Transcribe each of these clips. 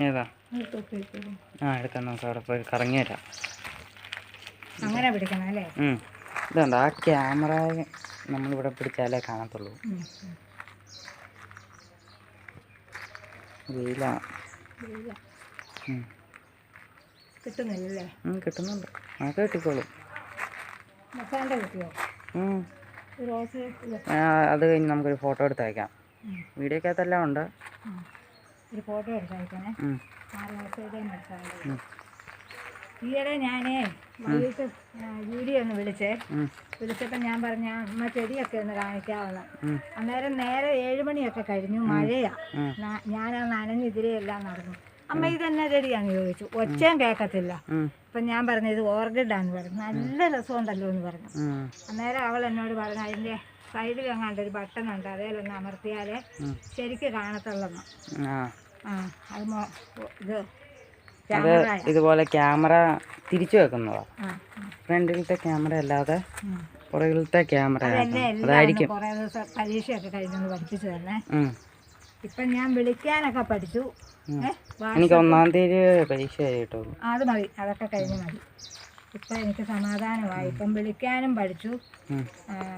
ഏതാ? എടുക്കാം, നമുക്ക് അവിടെ പോയി കറങ്ങി വരാം. അങ്ങനെ പിടിക്കണം അല്ലേ? ഇതുണ്ട്, ആ ക്യാമറ നമ്മളിവിടെ പിടിച്ചാലേ കാണത്തുള്ളൂ. വെയിലാണ്. കിട്ടുന്നില്ലല്ലേ? കിട്ടുന്നുണ്ട്, അതൊക്കെ കിട്ടിക്കോളും. അത് കഴിഞ്ഞ് നമുക്കൊരു ഫോട്ടോ എടുത്ത് അയക്കാം. വീഡിയോക്കകത്തെല്ലാം ഉണ്ട്. ഒരു ഫോട്ടോ എടുത്തയക്കണേ. ഈയിടെ ഞാനേ വൈകിട്ട് വീഡിയോ ഒന്ന് വിളിച്ചപ്പോൾ ഞാൻ പറഞ്ഞ അമ്മ ചെടിയൊക്കെ ഒന്ന് കാണിക്കാവുന്ന. അന്നേരം നേരെ 7 മണിയൊക്കെ കഴിഞ്ഞു, മഴയാ. ഞാനാ നനഞ്ഞ് ഇതിലെല്ലാം നടന്നു. അമ്മ ഇതെന്നാ ചെടിയാന്ന് ചോദിച്ചു. ഒച്ചയും കേൾക്കത്തില്ല. അപ്പം ഞാൻ പറഞ്ഞു ഇത് ഓർക്കിഡാന്ന് പറഞ്ഞു. നല്ല രസമുണ്ടല്ലോ എന്ന് പറഞ്ഞു. അന്നേരം അവൾ എന്നോട് പറഞ്ഞു അതിൻ്റെ സൈഡിൽ എങ്ങാണ്ടൊരു ബട്ടൺ ഉണ്ട്, അതേലൊന്ന് അമർത്തിയാലേ ശരിക്ക് കാണത്തുള്ളൂ. ഇതുപോലെ ക്യാമറ തിരിച്ചു വെക്കുന്നതാ. ഫ്രണ്ടിലത്തെ ക്യാമറ അല്ലാതെ പുറകിലത്തെ ക്യാമറ അതായിരിക്കും. കുറേ ദിവസം പരീക്ഷയൊക്കെ കഴിഞ്ഞൊന്ന് പഠിപ്പിച്ചു തന്നെ. ഇപ്പം ഞാൻ വിളിക്കാനൊക്കെ പഠിച്ചു. എനിക്ക് 1-ാം തീയതി പരീക്ഷ ആയിട്ടുള്ളൂ. അത് മതി, അതൊക്കെ കഴിഞ്ഞ് മതി. ഇപ്പം എനിക്ക് സമാധാനമായി. ഇപ്പം വിളിക്കാനും പഠിച്ചു,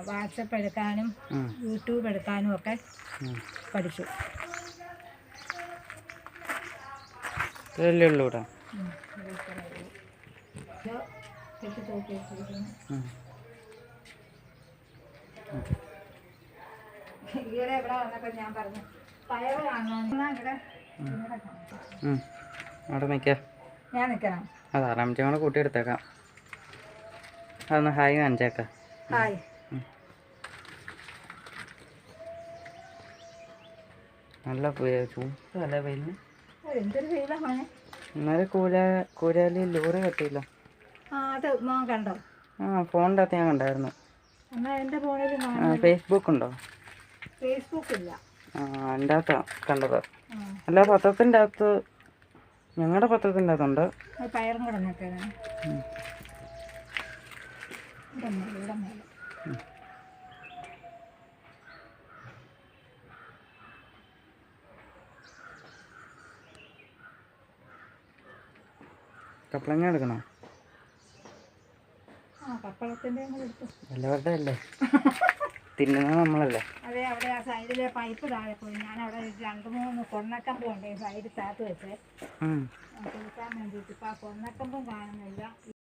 വാട്സപ്പ് എടുക്കാനും യൂട്യൂബ് എടുക്കാനും ഒക്കെ പഠിച്ചു. ഈയിടെ ഇവിടെ വന്നപ്പോൾ ഞാൻ പറഞ്ഞു പയറ് കാണണം. അവിടെ നിൽക്കാം. ഞാൻ നിൽക്കണം. അതാ റംജാനെ കൂട്ടിയെടുത്തേക്കാം. അതൊന്ന് ഹായ് കാണിച്ചേക്കാം. ഹായ്. നല്ല ചൂടല്ലേ വെയിലിന്. എന്തൊരു വെയിലാണ്. ഇന്നലെ കൂരാലി ലോറി കത്തിയില്ല. അത് മോൻ കണ്ടോ? ഫോണിൻ്റെ അകത്ത് ഞാൻ കണ്ടായിരുന്നു. എൻ്റെ ഫോണിൽ ഫേസ്ബുക്ക് ഉണ്ടോ? ഫേസ്ബുക്ക് ഇല്ല. എൻ്റെ അകത്താ കണ്ടത്. അല്ല, പത്രത്തിൻ്റെ അകത്ത്, ഞങ്ങളുടെ പത്രത്തിൻ്റെ അകത്തുണ്ട്. പയറും കൂടെ നോക്കാം. കപ്പളങ്ങ എടുക്കണോ? എല്ലാവരുടെ അല്ലേ, തിന്നുന്നത് നമ്മളല്ലേ. അതെ, അവിടെ ആ സൈഡിലെ പൈപ്പ് താഴെ പോയി. ഞാൻ അവിടെ 2-3 കൊന്നക്കമ്പ് ഉണ്ട് സൈഡിൽ താത്ത് വെച്ച് കുളിക്കാൻ വേണ്ടിയിട്ട്. ഇപ്പം ആ കൊന്നക്കമ്പും കാണുന്നില്ല.